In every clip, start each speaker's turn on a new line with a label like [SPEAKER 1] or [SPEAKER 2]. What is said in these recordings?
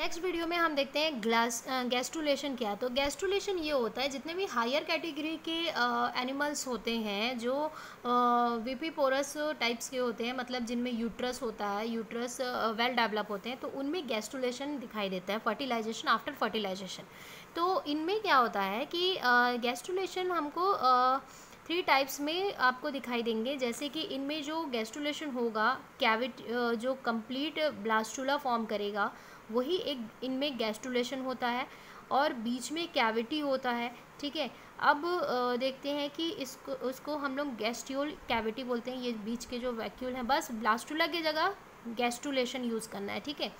[SPEAKER 1] Next video में हम देखते हैं गैस्ट्रुलेशन क्या है। तो गैस्ट्रुलेशन ये होता है जितने भी हायर कैटेगरी के एनिमल्स होते हैं जो विपीपोरस टाइप्स के होते हैं, मतलब जिनमें यूट्रस होता है, यूट्रस वेल डेवलप होते हैं, तो उनमें गैस्ट्रुलेशन दिखाई देता है फर्टिलाइजेशन आफ्टर फर्टिलाइजेशन। तो इनमें क्या होता है कि गैस्ट्रुलेशन हमको 3 टाइप्स में आपको दिखाई देंगे। जैसे कि इनमें जो गैस्ट्रुलेशन होगा, कैविट जो कंप्लीट ब्लास्टुला फॉर्म करेगा वही एक इनमें गैस्ट्रुलेशन होता है, और बीच में कैविटी होता है। ठीक है, अब देखते हैं कि उसको हम लोग गैस्ट्यूल कैविटी बोलते हैं। ये बीच के जो वैक्यूल हैं, बस ब्लास्टुला की जगह गैस्ट्रुलेशन यूज़ करना है। ठीक है,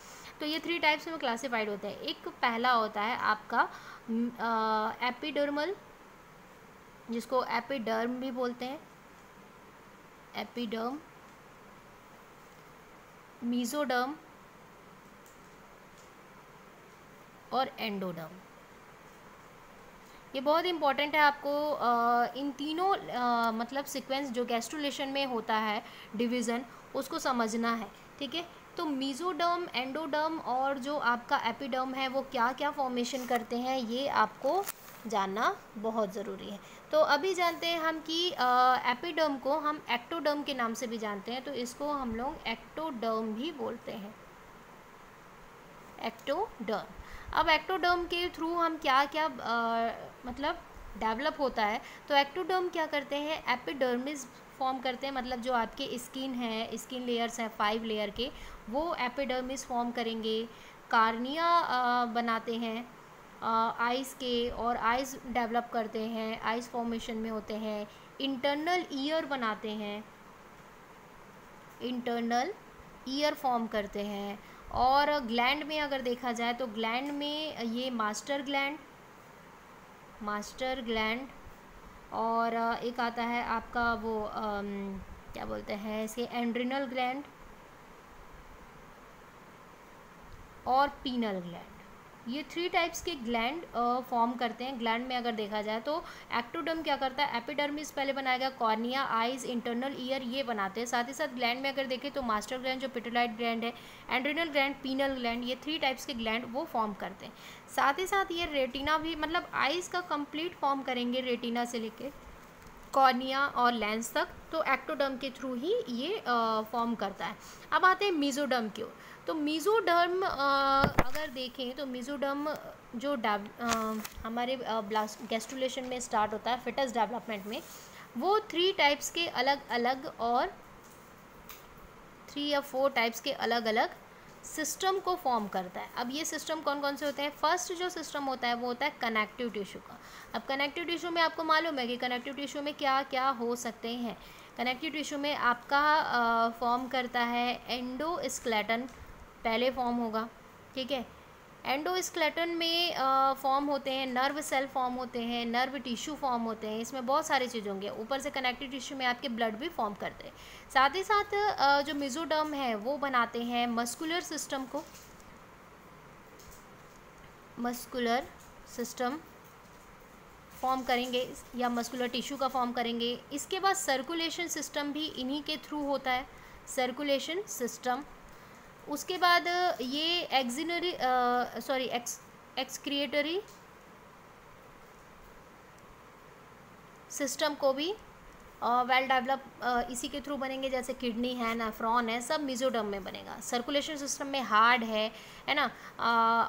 [SPEAKER 1] तो ये 3 टाइप्स में क्लासिफाइड होते हैं। एक पहला होता है आपका एपिडर्मल, जिसको एपिडर्म भी बोलते हैं, एपिडर्म, मीजोडर्म और एंडोडर्म। ये बहुत इंपॉर्टेंट है आपको इन तीनों मतलब सीक्वेंस जो गैस्ट्रुलेशन में होता है डिवीज़न, उसको समझना है। ठीक है, तो मीजोडर्म, एंडोडर्म और जो आपका एपिडर्म है वो क्या क्या फॉर्मेशन करते हैं, ये आपको जानना बहुत ज़रूरी है। तो अभी जानते हैं हम कि एपिडर्म को हम एक्टोडर्म के नाम से भी जानते हैं, तो इसको हम लोग एक्टोडर्म भी बोलते हैं, एक्टोडर्म। अब एक्टोडर्म के थ्रू हम क्या क्या मतलब डेवलप होता है, तो एक्टोडर्म क्या करते हैं, एपिडर्मिस फॉर्म करते हैं, मतलब जो आपके स्किन है, स्किन लेयर्स हैं 5 लेयर के, वो एपिडर्मिस फॉर्म करेंगे। कार्निया बनाते हैं आइज़ के, और आइज़ डेवलप करते हैं, आइज़ फॉर्मेशन में होते हैं। इंटरनल ईयर बनाते हैं, इंटरनल ईयर फॉर्म करते हैं। और ग्लैंड में अगर देखा जाए तो ग्लैंड में ये मास्टर ग्लैंड, मास्टर ग्लैंड, और एक आता है आपका वो क्या बोलते हैं इसके, एंड्रिनल ग्लैंड और पीनल ग्लैंड। ये 3 टाइप्स के ग्लैंड फॉर्म करते हैं। ग्लैंड में अगर देखा जाए तो एक्टोडर्म क्या करता है, एपिडर्मिस पहले बनाएगा, कॉर्निया, आइज, इंटरनल ईयर ये बनाते हैं। साथ ही साथ ग्लैंड में अगर देखें तो मास्टर ग्लैंड जो पिटुलाइट ग्लैंड है, एंड्रिनल ग्लैंड, पीनल ग्लैंड, ये 3 टाइप्स के ग्लैंड वो फॉर्म करते हैं। साथ ही साथ ये रेटिना भी, मतलब आइज का कंप्लीट फॉर्म करेंगे रेटिना से लेके कॉर्निया और लेंस तक, तो एक्टोडर्म के थ्रू ही ये फॉर्म करता है। अब आते हैं मीजोडर्म की ओर। तो मीजोडर्म अगर देखें तो मीजोडर्म जो हमारे गैस्ट्रुलेशन में स्टार्ट होता है फिटस डेवलपमेंट में, वो 3 टाइप्स के अलग अलग, और 3 या 4 टाइप्स के अलग अलग सिस्टम को फॉर्म करता है। अब ये सिस्टम कौन कौन से होते हैं, फर्स्ट जो सिस्टम होता है वो होता है कनेक्टिव टिश्यू का। अब कनेक्टिव टिश्यू में आपको मालूम है कि कनेक्टिव टिश्यू में क्या क्या हो सकते हैं। कनेक्टिव टिश्यू में आपका फॉर्म करता है एंडोस्केलेटन, पहले फॉर्म होगा। ठीक है, एंडोस्केलेटन में फॉर्म होते हैं नर्व सेल, फॉर्म होते हैं नर्व टिश्यू, फॉर्म होते हैं, इसमें बहुत सारी चीज़ें होंगी। ऊपर से कनेक्टिव टिश्यू में आपके ब्लड भी फॉर्म करते हैं। साथ ही साथ जो मेसोडर्म है वो बनाते हैं मस्कुलर सिस्टम को, मस्कुलर सिस्टम फॉर्म करेंगे या मस्कुलर टिश्यू का फॉर्म करेंगे। इसके बाद सर्कुलेशन सिस्टम भी इन्हीं के थ्रू होता है, सर्कुलेशन सिस्टम। उसके बाद ये एक्सक्रिएटरी सिस्टम को भी वेल डेवलप इसी के थ्रू बनेंगे, जैसे किडनी है, नेफ्रॉन है, सब मेसोडर्म में बनेगा। सर्कुलेशन सिस्टम में हार्ट है ना,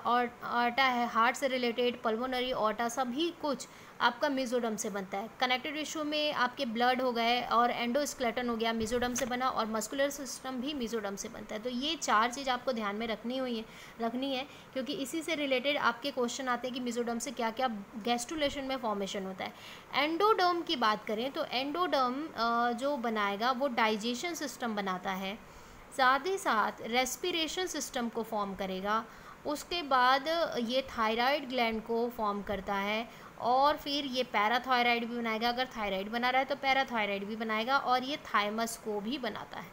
[SPEAKER 1] और ऑर्टा है, हार्ट से रिलेटेड, पल्मोनरी, ऑर्टा, सभी कुछ आपका मेसोडर्म से बनता है। कनेक्टिव टिश्यू में आपके ब्लड हो गए और एंडोस्केलेटन हो गया, मेसोडर्म से बना, और मस्कुलर सिस्टम भी मेसोडर्म से बनता है। तो ये 4 चीज़ आपको ध्यान में रखनी है, क्योंकि इसी से रिलेटेड आपके क्वेश्चन आते हैं कि मेसोडर्म से क्या क्या गैस्ट्रुलेशन में फॉर्मेशन होता है। एंडोडर्म की बात करें तो एंडोडर्म जो बनाएगा वो डाइजेशन सिस्टम बनाता है, साथ ही साथ रेस्पिरेशन सिस्टम को फॉर्म करेगा। उसके बाद ये थायराइड ग्लैंड को फॉर्म करता है, और फिर ये पैराथायराइड भी बनाएगा। अगर थायराइड बना रहा है तो पैराथायराइड भी बनाएगा, और ये थाइमस को भी बनाता है।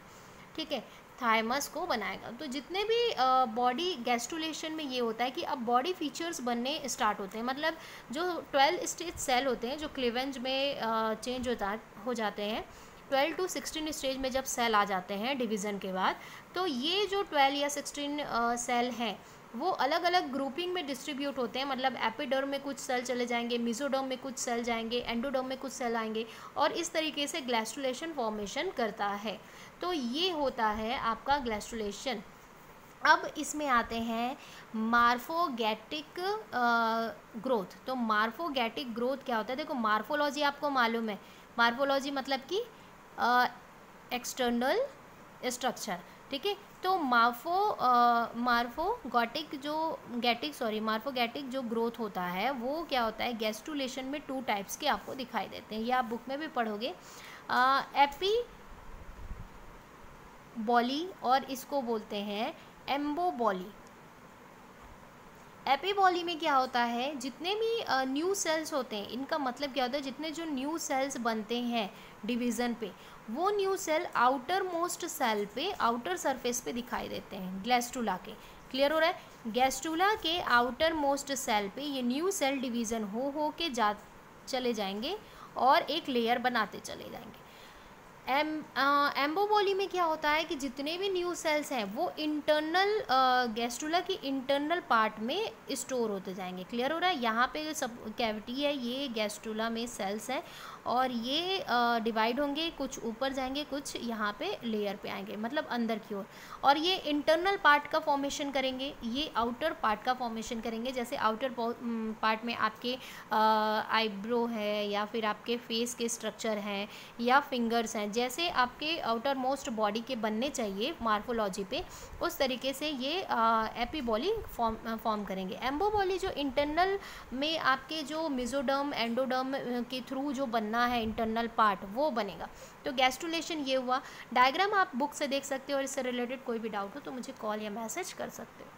[SPEAKER 1] ठीक है, थाइमस को बनाएगा। तो जितने भी बॉडी गैस्ट्रुलेशन में ये होता है कि अब बॉडी फीचर्स बनने स्टार्ट होते हैं, मतलब जो 12 स्टेज सेल होते हैं जो क्लीवेज में चेंज हो जाते हैं, 12 to 16 स्टेज में जब सेल आ जाते हैं डिवीज़न के बाद, तो ये जो 12 या 16 सेल हैं वो अलग अलग ग्रुपिंग में डिस्ट्रीब्यूट होते हैं, मतलब एपिडर्म में कुछ सेल चले जाएंगे, मेसोडर्म में कुछ सेल जाएंगे, एंडोडर्म में कुछ सेल आएंगे, और इस तरीके से ग्लैस्टुलेशन फॉर्मेशन करता है। तो ये होता है आपका ग्लैस्टुलेशन। अब इसमें आते हैं मार्फोगैटिक ग्रोथ। तो मार्फोगैटिक ग्रोथ क्या होता है? देखो मार्फोलॉजी आपको मालूम है, मार्फोलॉजी मतलब कि एक्सटर्नल स्ट्रक्चर, ठीक है। तो मार्फोगैटिक जो ग्रोथ होता है वो क्या होता है? गैस्टुलेशन में 2 टाइप्स के आपको दिखाई देते हैं, ये आप बुक में भी पढ़ोगे। एपीबॉली और इसको बोलते हैं एम्बोबॉली। एपीबॉली में क्या होता है? जितने भी न्यू सेल्स होते हैं, इनका मतलब क्या होता है? जितने जो न्यू सेल्स बनते हैं डिवीज़न पे, वो new cell outermost cell पे, आउटर सरफेस पे दिखाई देते हैं ग्लैस्टुला के। क्लियर हो रहा है? गैस्टुला के आउटर मोस्ट सेल पे ये न्यू सेल डिवीज़न हो के चले जाएंगे और एक लेयर बनाते चले जाएंगे। एम्बोबॉली में क्या होता है कि जितने भी न्यू सेल्स हैं वो इंटरनल गैस्ट्रुला की इंटरनल पार्ट में स्टोर होते जाएंगे। क्लियर हो रहा है? यहाँ पे सब कैविटी है, ये गैस्ट्रुला में सेल्स हैं और ये डिवाइड होंगे, कुछ ऊपर जाएंगे, कुछ यहाँ पे लेयर पे आएंगे, मतलब अंदर की ओर, और ये इंटरनल पार्ट का फॉर्मेशन करेंगे, ये आउटर पार्ट का फॉर्मेशन करेंगे। जैसे आउटर पार्ट में आपके आईब्रो है, या फिर आपके फेस के स्ट्रक्चर हैं, या फिंगर्स हैं, जैसे आपके आउटर मोस्ट बॉडी के बनने चाहिए मार्फोलॉजी पे, उस तरीके से ये एपीबॉली फॉर्म करेंगे। एम्बोबॉली जो इंटरनल में आपके जो मेसोडर्म एंडोडर्म के थ्रू जो बनना है इंटरनल पार्ट, वो बनेगा। तो गैस्ट्रुलेशन ये हुआ। डायग्राम आप बुक से देख सकते हो, और इससे रिलेटेड कोई भी डाउट हो तो मुझे कॉल या मैसेज कर सकते हो।